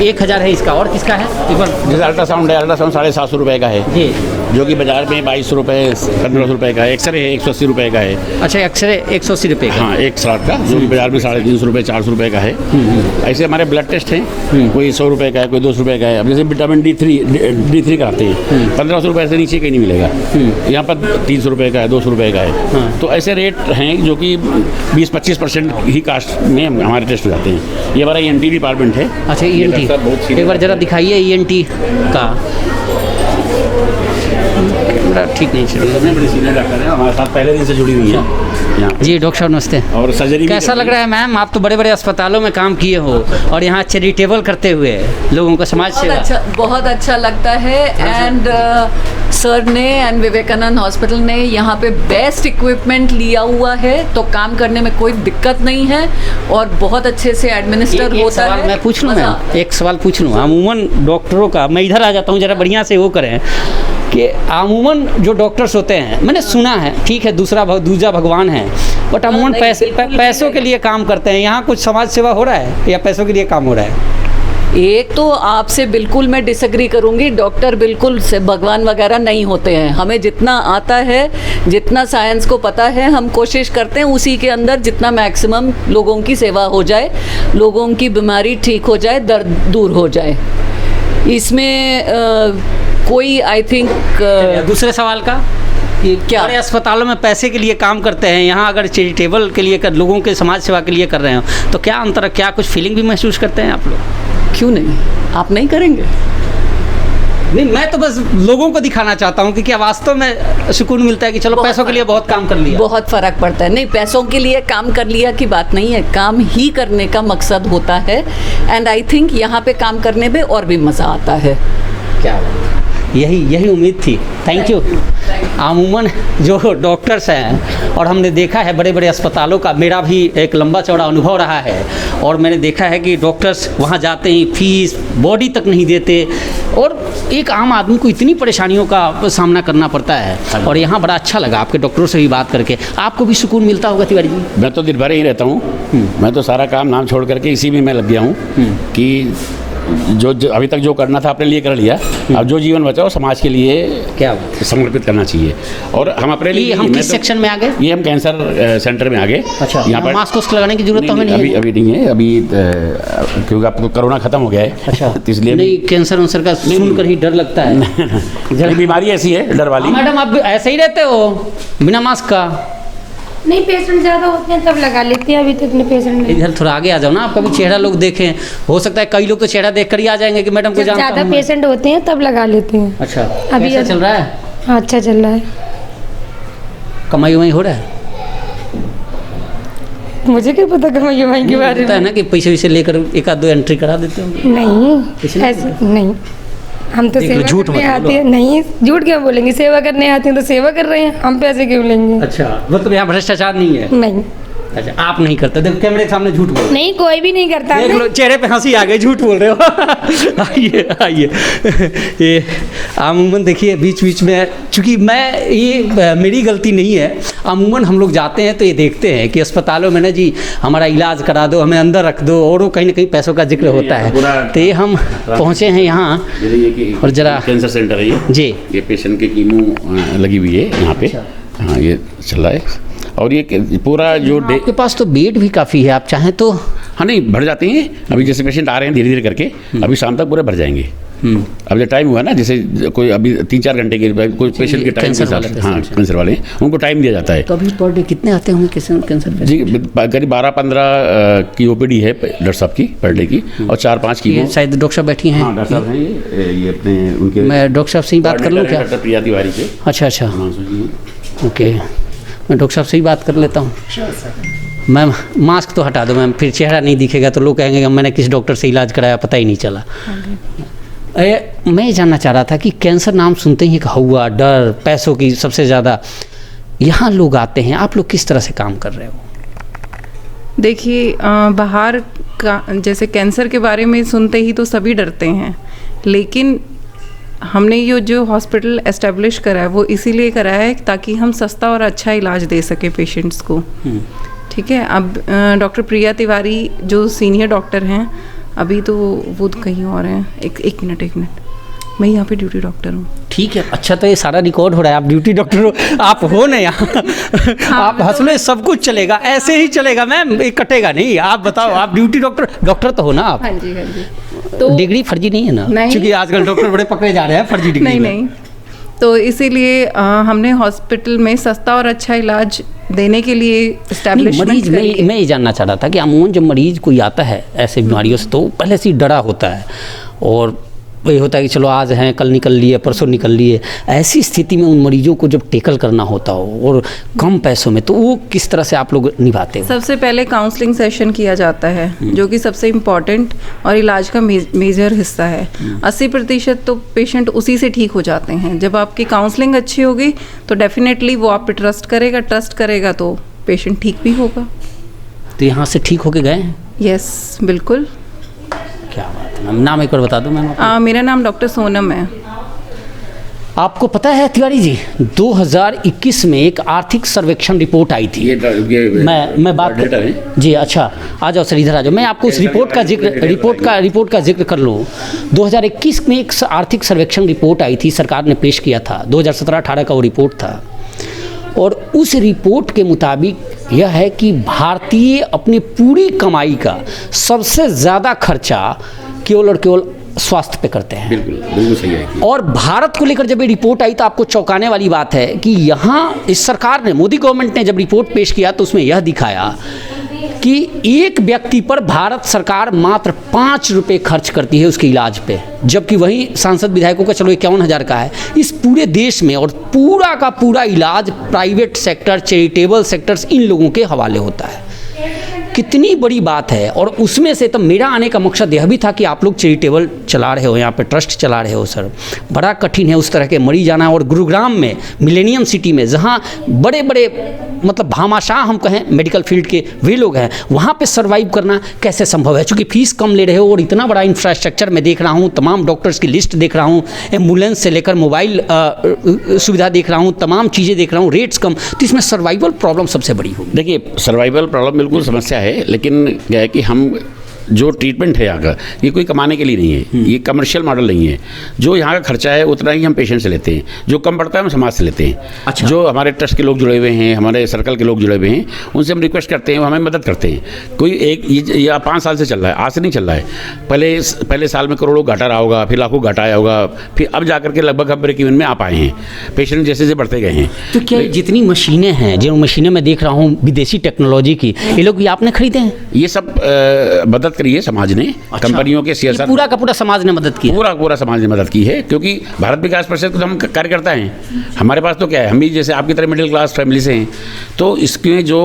1000 है इसका, और किसका है? एक बार जैसे अल्ट्रासाउंड है, अल्ट्रासाउंड 750 रुपये का है जी, जो कि बाजार में 2200 रुपये, 1500 रुपये का है। एक्सरे है 180 रुपये का है। अच्छा, एक्सरे 180 रुपये का? हाँ, एक स्लॉट का, जो कि बाजार में 350 रुपये, 400 रुपये का है। ऐसे हमारे ब्लड टेस्ट हैं, कोई 100 रुपये का है, कोई 200 रुपये का है। अब जैसे विटामिन D3 कराते हैं, 1500 रुपये से नीचे कहीं नहीं मिलेगा। यहाँ पर 300 रुपये का है, 200 रुपये का है। तो ऐसे रेट हैं जो कि 20-25% ही कास्ट में हमारे टेस्ट हो जाते हैं। ये हमारा ENT डिपार्टमेंट है। अच्छा, ENT एक बार जरा दिखाइए ENT का। ठीक नहीं चल रही, बड़ी सीनियर डॉक्टर है, हमारे साथ पहले दिन से जुड़ी हुई है। जी डॉक्टर साहब नमस्ते। और सर्जरी कैसा लग रहा है मैम? आप तो बड़े बड़े अस्पतालों में काम किए हो और यहाँ चैरिटेबल करते हुए लोगों का समाज सेवा। बहुत अच्छा लगता है। एंड सर ने एंड विवेकानंद हॉस्पिटल ने यहाँ पे बेस्ट इक्विपमेंट लिया हुआ है, तो काम करने में कोई दिक्कत नहीं है और बहुत अच्छे से एडमिनिस्टर होता है। मैं पूछ लूँ मैम, एक सवाल पूछ लूँ। अमूमन डॉक्टरों का, मैं इधर आ जाता हूँ, जरा बढ़िया से वो करें कि अमूमन जो डॉक्टर्स होते हैं, मैंने सुना है, ठीक है दूसरा भगवान है, बट अमूमन पैसों के लिए काम करते हैं। यहाँ कुछ समाज सेवा हो रहा है या पैसों के लिए काम हो रहा है? एक तो आपसे बिल्कुल मैं डिसएग्री करूंगी, डॉक्टर बिल्कुल से भगवान वगैरह नहीं होते हैं। हमें जितना आता है, जितना साइंस को पता है, हम कोशिश करते हैं उसी के अंदर जितना मैक्सिमम लोगों की सेवा हो जाए, लोगों की बीमारी ठीक हो जाए, दर्द दूर हो जाए। इसमें कोई आई थिंक दूसरे सवाल का कि क्या बड़े अस्पतालों में पैसे के लिए काम करते हैं, यहाँ अगर चैरिटेबल के लिए लोगों के समाज सेवा के लिए कर रहे हो, तो क्या अंतर है? क्या कुछ फीलिंग भी महसूस करते हैं आप लोग? क्यों नहीं, आप नहीं करेंगे? नहीं, मैं तो बस लोगों को दिखाना चाहता हूँ कि क्या वास्तव में सुकून मिलता है कि चलो पैसों के लिए बहुत काम कर लिया। बहुत फ़र्क पड़ता है। नहीं, पैसों के लिए काम कर लिया की बात नहीं है, काम ही करने का मकसद होता है। एंड आई थिंक यहाँ पे काम करने में और भी मज़ा आता है। क्या यही उम्मीद थी। Thank you. अमूमन जो डॉक्टर्स हैं, और हमने देखा है बड़े बड़े अस्पतालों का, मेरा भी एक लंबा चौड़ा अनुभव रहा है, और मैंने देखा है कि डॉक्टर्स वहाँ जाते ही फीस बॉडी तक नहीं देते, और एक आम आदमी को इतनी परेशानियों का सामना करना पड़ता है। और यहाँ बड़ा अच्छा लगा आपके डॉक्टरों से भी बात करके। आपको भी सुकून मिलता होगा तिवारी जी? मैं तो दिन भर ही रहता हूँ। मैं तो सारा काम नाम छोड़ करके इसी में मैं लग गया हूँ कि जो अभी तक जो करना था अपने लिए कर लिया, अब जो जीवन बचा हो समाज के लिए क्या समर्पित करना चाहिए। और हम अपने लिए हम किस सेक्शन में आ गए? ये हम कैंसर सेंटर में आ गए। अच्छा, यहाँ पर मास्क लगाने की जरूरत तो हमें नहीं है? अभी नहीं है, अभी क्योंकि अब तो कोरोना खत्म हो गया है। अच्छा, इसलिए नहीं, कैंसर वंसर का सुनकर ही डर लगता है। बीमारी ऐसी है डर वाली। मैडम आप ऐसे ही रहते हो बिना मास्क का? नहीं पेशेंट ज़्यादा होते हैं तब लगा लेते हैं, अभी तक इतने पेशेंट नहीं। इधर थोड़ा आगे आ जाओ ना, आपका भी चेहरा लोग देखें। हो सकता है कई लोग तो चेहरा देख कर ही आ जाएंगे कि मैडम को जब जानता ज़्यादा हूं मैं। पेशेंट होते हैं तब लगा लेते हैं। अच्छा, अभी कैसा चल रहा है? हाँ अच्छा चल रहा है। कमाई वमाई हो रहा है? मुझे क्या पता कमाई वमाई के बारे होता है में। ना कि पैसे वैसे लेकर एक आध दो एंट्री करा देते हो। नहीं ऐसे नहीं, हम तो देख लो, सेवा झूठ करने मत आते बोलो। हैं। नहीं झूठ क्यों बोलेंगे, सेवा करने आते हैं तो सेवा कर रहे हैं, हम पैसे क्यों लेंगे। अच्छा, मतलब यहाँ भ्रष्टाचार नहीं है? नहीं अच्छा, आप नहीं करते? देखो कैमरे के सामने झूठ बोल। नहीं कोई भी नहीं करता। देख लो चेहरे पे हंसी आ गई, झूठ बोल रहे हो। आइए आइए, ये अमूमन देखिए बीच बीच में, चूँकि मैं ये मेरी गलती नहीं है, अमूमन हम लोग जाते हैं तो ये देखते हैं कि अस्पतालों में ना जी हमारा इलाज करा दो, हमें अंदर रख दो, और वो कहीं ना कहीं पैसों का जिक्र होता है। तो ये हम पहुँचे हैं यहाँ और जरा कैंसर सेंटर है ये जी, ये पेशेंट के कीमो लगी हुई है यहाँ पे। हाँ ये चल रहा है, और ये पूरा जो आपके पास तो बेड भी काफ़ी है, आप चाहें तो। हाँ नहीं भर जाते हैं, अभी जैसे पेशेंट आ रहे हैं धीरे धीरे करके, अभी शाम तक पूरे भर जाएंगे। अब जो टाइम हुआ ना, जैसे कोई अभी 3-4 घंटे के कोई पेशेंट के टाइम के हिसाब, हाँ कैंसर वाले उनको टाइम दिया जाता है। तो अभी पर डे कितने आते होंगे कैंसर पे? जी करीब 12-15 की ओपीडी है डॉक्टर साहब की पर डे की, और 4-5 की शायद डॉक्टर साहब बैठी हैं। हाँ डॉक्टर साहब हैं ये अपने उनके। मैं डॉक्टर साहब से ही बात कर लूँ क्या? डॉक्टर प्रिया तिवारी से। अच्छा अच्छा, ओके, मैं डॉक्टर साहब से ही बात कर लेता हूँ। मैम मास्क तो हटा दो मैम, फिर चेहरा नहीं दिखेगा तो लोग कहेंगे कि मैंने किस डॉक्टर से इलाज कराया पता ही नहीं चला। मैं ये जानना चाह रहा था कि कैंसर नाम सुनते ही एक हवा, डर, पैसों की सबसे ज़्यादा यहाँ लोग आते हैं, आप लोग किस तरह से काम कर रहे हो? देखिए बाहर का जैसे कैंसर के बारे में सुनते ही तो सभी डरते हैं, लेकिन हमने ये जो हॉस्पिटल एस्टेब्लिश करा है वो इसीलिए करा है ताकि हम सस्ता और अच्छा इलाज दे सके पेशेंट्स को। ठीक है, अब डॉक्टर प्रिया तिवारी जो सीनियर डॉक्टर हैं, अभी तो वो तो कहीं और हैं। एक मिनट मैं यहाँ पे ड्यूटी डॉक्टर हूँ। ठीक है, अच्छा तो ये सारा रिकॉर्ड हो रहा है, आप ड्यूटी डॉक्टर हो, आप हो ना यहाँ। आप हंस लो, सब कुछ चलेगा, ऐसे ही चलेगा मैम, ये कटेगा नहीं। आप बताओ, आप ड्यूटी डॉक्टर तो हो ना आप? हाँ जी हाँ जी। तो डिग्री फर्जी नहीं है ना? नहीं, क्योंकि आजकल डॉक्टर बड़े पकड़े जा रहे हैं फर्जी डिग्री नहीं में। नहीं, तो इसीलिए हमने हॉस्पिटल में सस्ता और अच्छा इलाज देने के लिए एस्टैब्लिशमेंट मरीज मैं ये जानना चाह रहा था कि अमूमन जब मरीज कोई आता है ऐसे बीमारियों से तो पहले से ही डरा होता है, और वही होता है कि चलो आज हैं कल निकल लिए परसों निकल लिए। ऐसी स्थिति में उन मरीजों को जब टेकल करना होता हो और कम पैसों में, तो वो किस तरह से आप लोग निभाते हो? सबसे पहले काउंसलिंग सेशन किया जाता है जो कि सबसे इम्पॉर्टेंट और इलाज का मेजर हिस्सा है। 80% तो पेशेंट उसी से ठीक हो जाते हैं। जब आपकी काउंसलिंग अच्छी होगी तो डेफिनेटली वो आप पे ट्रस्ट करेगा तो पेशेंट ठीक भी होगा। तो यहाँ से ठीक होके गए हैं? यस बिल्कुल। क्या बात है मैम, नाम एक बार बता दो मैम। मेरा नाम डॉक्टर सोनम है। आपको पता है तिवारी जी, 2021 में एक आर्थिक सर्वेक्षण रिपोर्ट आई थी। मैं बात जी, अच्छा आ जाओ सर, इधर आ जाओ, मैं आपको उस रिपोर्ट का जिक्र कर लूँ। 2021 में एक आर्थिक सर्वेक्षण रिपोर्ट आई थी, सरकार ने पेश किया था, 2017-18 का वो रिपोर्ट था। और उस रिपोर्ट के मुताबिक यह है कि भारतीय अपनी पूरी कमाई का सबसे ज़्यादा खर्चा केवल और केवल स्वास्थ्य पे करते हैं। बिल्कुल सही है। और भारत को लेकर जब ये रिपोर्ट आई तो आपको चौंकाने वाली बात है कि यहाँ इस सरकार ने, मोदी गवर्नमेंट ने जब रिपोर्ट पेश किया तो उसमें यह दिखाया कि एक व्यक्ति पर भारत सरकार मात्र 5 रुपये खर्च करती है उसके इलाज पे, जबकि वही सांसद विधायकों का चलो 51,000 का है इस पूरे देश में, और पूरा का पूरा इलाज प्राइवेट सेक्टर, चैरिटेबल सेक्टर्स, इन लोगों के हवाले होता है। कितनी बड़ी बात है। और उसमें से तो मेरा आने का मकसद यह भी था कि आप लोग चैरिटेबल चला रहे हो, यहाँ पे ट्रस्ट चला रहे हो सर, बड़ा कठिन है उस तरह के मरीज आना। और गुरुग्राम में, मिलेनियम सिटी में, जहाँ बड़े बड़े मतलब भामाशाह हम कहें मेडिकल फील्ड के वे लोग हैं, वहाँ पे सर्वाइव करना कैसे संभव है? क्योंकि फीस कम ले रहे हो और इतना बड़ा इंफ्रास्ट्रक्चर मैं देख रहा हूँ, तमाम डॉक्टर्स की लिस्ट देख रहा हूँ, एम्बुलेंस से लेकर मोबाइल सुविधा देख रहा हूँ, तमाम चीज़ें देख रहा हूँ, रेट्स कम, तो इसमें सर्वाइवल प्रॉब्लम सबसे बड़ी होगी। देखिए सर्वाइवल प्रॉब्लम बिल्कुल समस्या है, लेकिन क्या है कि हम जो ट्रीटमेंट है यहाँ का, ये कोई कमाने के लिए नहीं है, ये कमर्शियल मॉडल नहीं है। जो यहाँ का खर्चा है उतना ही हम पेशेंट से लेते हैं, जो कम पड़ता है हम समाज से लेते हैं। अच्छा। जो हमारे ट्रस्ट के लोग जुड़े हुए हैं, हमारे सर्कल के लोग जुड़े हुए हैं, उनसे हम रिक्वेस्ट करते हैं, वो हमें मदद करते हैं। कोई एक ये 5 साल से चल रहा है, आज से नहीं चल रहा है। पहले साल में करोड़ों घाटा रहा होगा, फिर लाखों घाटा आया होगा, फिर अब जाकर के लगभग हम ब्रेक इवन में आ पाए हैं, पेशेंट जैसे जैसे बढ़ते गए हैं। तो क्या जितनी मशीनें हैं, जिन मशीनें मैं देख रहा हूँ विदेशी टेक्नोलॉजी की, ये लोग आपने खरीदे हैं? ये सब मदद करी है समाज ने, कंपनियों के CSR, पूरा का पूरा समाज ने मदद की है? पूरा समाज ने मदद की है, क्योंकि भारत विकास परिषद को हम कार्यकर्ता हैं। हमारे पास तो क्या है, हम भी जैसे आपकी तरह मिडिल क्लास फैमिली से हैं, तो इसमें जो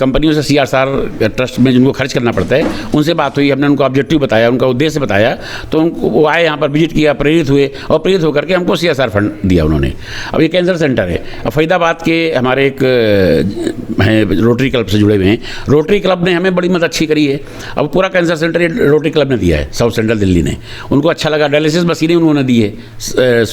कंपनियों से CSR ट्रस्ट में जिनको खर्च करना पड़ता है, उनसे बात हुई, हमने उनको ऑब्जेक्टिव बताया, उनका उद्देश्य बताया, तो वो आए यहाँ पर विजिट किया, प्रेरित हुए, और प्रेरित होकर के हमको CSR फंड दिया उन्होंने। अब ये कैंसर सेंटर है, अब फरीदाबाद के हमारे एक हैं रोटरी क्लब से जुड़े हुए हैं, रोटरी क्लब ने हमें बड़ी मदद अच्छी करी है। अब पूरा कैंसर सेंटर ये रोटरी क्लब ने दिया है, साउथ सेंट्रल दिल्ली ने, उनको अच्छा लगा। डायलिसिस मशीनें उन्होंने दी है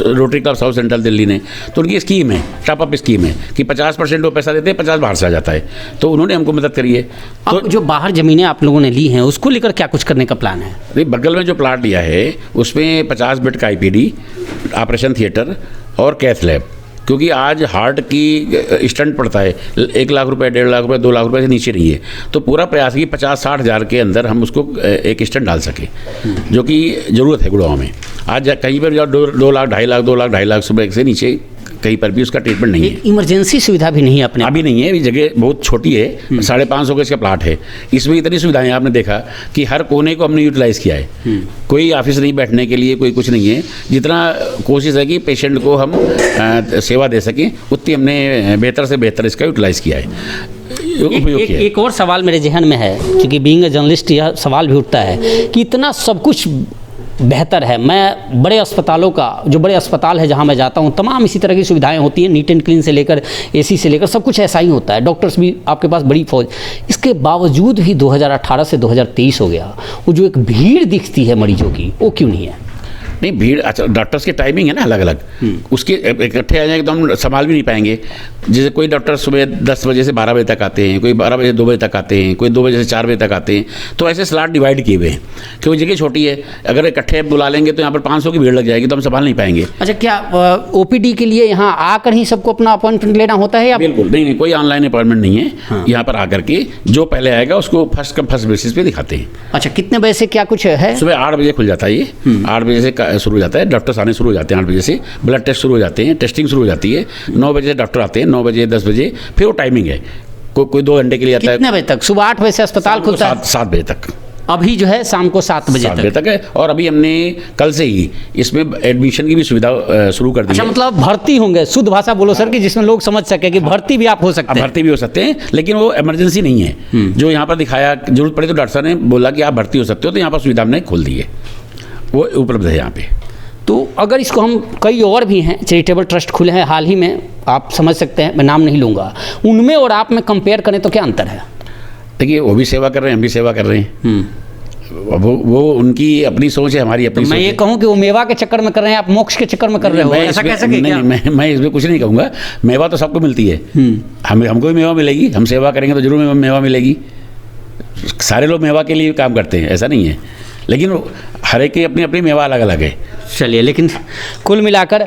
rotary club south central Delhi ने, तो उनकी स्कीम है, टॉप अप स्कीम है कि 50% वो पैसा देते हैं, 50 बाहर से आ जाता है, तो उन्होंने हमको मदद करी है। तो जो बाहर ज़मीनें आप लोगों ने ली हैं, उसको लेकर क्या कुछ करने का प्लान है? नहीं, बगल में जो प्लाट लिया है उसमें 50 बेड का IPD, ऑपरेशन थिएटर और कैथ लैब, क्योंकि आज हार्ट की स्टंट पड़ता है 1 लाख रुपए, 1.5 लाख रुपए, 2 लाख रुपए से नीचे नहीं है, तो पूरा प्रयास की 50-60 हज़ार के अंदर हम उसको एक स्टंट डाल सके, जो कि ज़रूरत है गुड़गांव में। आज कहीं पर जाओ 2 लाख, 2.5 लाख, 2 लाख, 2.5 लाख रुपए से नीचे कहीं पर भी उसका ट्रीटमेंट नहीं है। इमरजेंसी सुविधा भी नहीं है अपने? अभी नहीं है, ये जगह बहुत छोटी है, 550 गज का प्लाट है, इसमें इतनी सुविधाएं आपने देखा कि हर कोने को हमने यूटिलाइज़ किया है। कोई ऑफिस नहीं बैठने के लिए, कोई कुछ नहीं है, जितना कोशिश है कि पेशेंट को हम सेवा दे सकें, उतनी हमने बेहतर से बेहतर इसका यूटिलाइज़ किया है। एक और सवाल मेरे जहन में है, क्योंकि बीइंग अ जर्नलिस्ट यह सवाल भी उठता है कि इतना सब कुछ बेहतर है, मैं बड़े अस्पतालों का, जो बड़े अस्पताल है जहां मैं जाता हूं, तमाम इसी तरह की सुविधाएं होती हैं, नीट एंड क्लीन से लेकर AC से लेकर सब कुछ ऐसा ही होता है, डॉक्टर्स भी आपके पास बड़ी फौज, इसके बावजूद भी 2018 से 2023 हो गया, वो जो एक भीड़ दिखती है मरीजों की, वो क्यों नहीं है? नहीं, भीड़, अच्छा डॉक्टर्स की टाइमिंग है ना अलग अलग, उसके इकट्ठे आ जाएंगे तो हम संभाल भी नहीं पाएंगे। जैसे कोई डॉक्टर सुबह 10 बजे से 12 बजे तक आते हैं, कोई 12 बजे 2 बजे तक आते हैं, कोई 2 बजे से 4 बजे तक आते हैं, तो ऐसे स्लॉट डिवाइड किए हुए हैं, क्योंकि जगह छोटी है, अगर इकट्ठे बुला लेंगे तो यहाँ पर 500 की भीड़ लग जाएगी, तो हम संभाल नहीं पाएंगे। अच्छा, क्या OPD के लिए यहाँ आकर ही सबको अपना अपॉइंटमेंट लेना होता है या? बिल्कुल नहीं, कोई ऑनलाइन अपॉइंटमेंट नहीं है। यहाँ पर आकर के जो पहले आएगा उसको फर्स्ट बेसिस पे दिखाते हैं। अच्छा, कितने बजे से क्या कुछ है? सुबह 8 बजे खुल जाता है, ये 8 बजे से शुरू हो जाता है, डॉक्टर्स आने शुरू हो जाते हैं 8 बजे से, ब्लड टेस्ट शुरू हो जाते हैं, टेस्टिंग शुरू हो जाती है, 9 बजे डॉक्टर आते हैं, 9 बजे 10 बजे, फिर वो टाइमिंग है, कोई 2 घंटे के लिए आता है। कितने बजे तक? सुबह 8 बजे से अस्पताल खुलता है? 7 बजे तक। अभी जो है शाम को 7 बजे तक है, और अभी हमने कल से ही इसमें एडमिशन की भी सुविधा शुरू कर दी है। अच्छा, मतलब भर्ती होंगे, शुद्ध भाषा बोलो सर, कि जिसमें लोग समझ सके कि भर्ती भी आप हो सकते हैं। भर्ती भी हो सकते हैं, लेकिन वो इमरजेंसी नहीं है। जो यहाँ पर दिखाया, जरूरत पड़े तो डॉक्टर साहब ने बोला कि आप भर्ती हो सकते हो, तो यहाँ पर सुविधा हमने खोल दी है, वो उपलब्ध है यहाँ पे। तो अगर इसको हम, कई और भी हैं चैरिटेबल ट्रस्ट खुले हैं हाल ही में, आप समझ सकते हैं, मैं नाम नहीं लूँगा, उनमें और आप में कंपेयर करें तो क्या अंतर है? देखिए, वो भी सेवा कर रहे हैं, हम भी सेवा कर रहे हैं, वो उनकी अपनी सोच है, हमारी अपनी सोच है। मैं ये कहूँ कि वो मेवा के चक्कर में कर रहे हैं, आप मोक्ष के चक्कर में कर रहे हो, ऐसा कह सके क्या? नहीं, मैं इसमें कुछ नहीं कहूँगा, मेवा तो सबको मिलती है, हमको भी मेवा मिलेगी, हम सेवा करेंगे तो जरूर मेवा मिलेगी, सारे लोग मेवा के लिए काम करते हैं, ऐसा नहीं है, लेकिन हर एक की अपनी अपनी मेवा अलग अलग है। चलिए, लेकिन कुल मिलाकर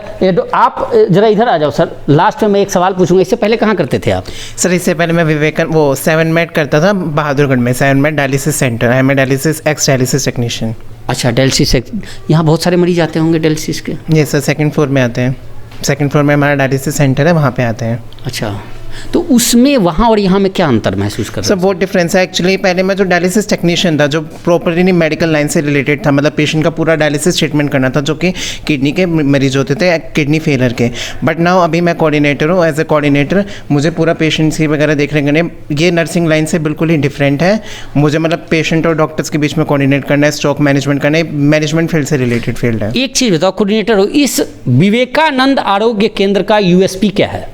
आप जरा इधर आ जाओ सर, लास्ट में मैं एक सवाल पूछूंगा, इससे पहले कहाँ करते थे आप? सर, इससे पहले मैं विवेकानंद 7 मेड करता था बहादुरगढ़ में, 7 made dialysis centre, I am dialysis x dialysis technician. अच्छा, डायलिसिस, यहाँ बहुत सारे मरीज आते होंगे डायलिसिस के? ये सर 2nd फ्लोर में आते हैं, 2nd फ्लोर में हमारा डायलिसिस सेंटर है, वहाँ पे आते हैं। अच्छा, तो उसमें वहाँ और यहाँ में क्या अंतर महसूस कर रहे हैं? सर, बहुत डिफरेंस है एक्चुअली। पहले मैं जो डायलिसिस टेक्नीशियन था, जो प्रॉपरली मेडिकल लाइन से रिलेटेड था, मतलब पेशेंट का पूरा डायलिसिस ट्रीटमेंट करना था, जो कि किडनी के मरीज होते थे, किडनी फेलर के। बट नाउ अभी मैं कोऑर्डिनेटर हूँ, एज ए कोऑर्डिनेटर मुझे पूरा पेशेंट्स की वगैरह देख रहे हैं, ये नर्सिंग लाइन से बिल्कुल ही डिफरेंट है। मुझे मतलब पेशेंट और डॉक्टर्स के बीच में कोऑर्डिनेट करना है, स्टॉक मैनेजमेंट करना है, मैनेजमेंट फील्ड से रिलेटेड फील्ड है। एक चीज़ बताओ, कोऑर्डिनेटर हो, इस विवेकानंद आरोग्य केंद्र का USP क्या है?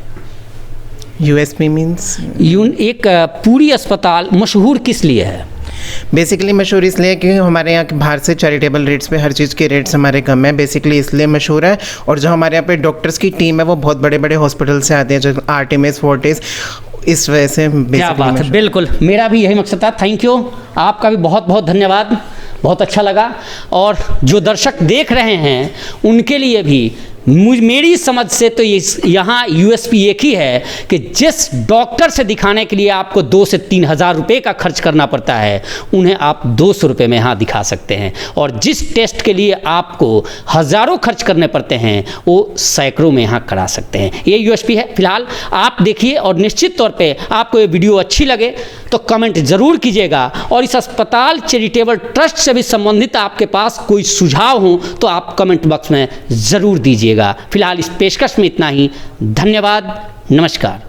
USP मीन्स एक पूरी अस्पताल मशहूर किस लिए है? बेसिकली मशहूर इसलिए है क्योंकि हमारे यहाँ के बाहर से चैरिटेबल रेट्स पे हर चीज़ के रेट्स हमारे कम है, बेसिकली इसलिए मशहूर है। और जो हमारे यहाँ पे डॉक्टर्स की टीम है वो बहुत बड़े बड़े हॉस्पिटल से आते हैं, जो आर्टेमिस, फोर्टिस, इस वजह से क्या बात है, बिल्कुल मेरा भी यही मकसद था। थैंक यू, आपका भी बहुत बहुत धन्यवाद, बहुत अच्छा लगा। और जो दर्शक देख रहे हैं उनके लिए भी मेरी समझ से तो यहाँ यूएसपी एक ही है कि जिस डॉक्टर से दिखाने के लिए आपको 2 से 3 हज़ार रुपये का खर्च करना पड़ता है, उन्हें आप 200 रुपये में यहाँ दिखा सकते हैं। और जिस टेस्ट के लिए आपको हज़ारों खर्च करने पड़ते हैं, वो सैकड़ों में यहाँ करा सकते हैं। ये यूएसपी है। फिलहाल आप देखिए, और निश्चित तौर पे आपको ये वीडियो अच्छी लगे तो कमेंट ज़रूर कीजिएगा। और इस अस्पताल चैरिटेबल ट्रस्ट से भी संबंधित आपके पास कोई सुझाव हो तो आप कमेंट बॉक्स में ज़रूर दीजिएगा। फिलहाल इस पेशकश में इतना ही। धन्यवाद, नमस्कार।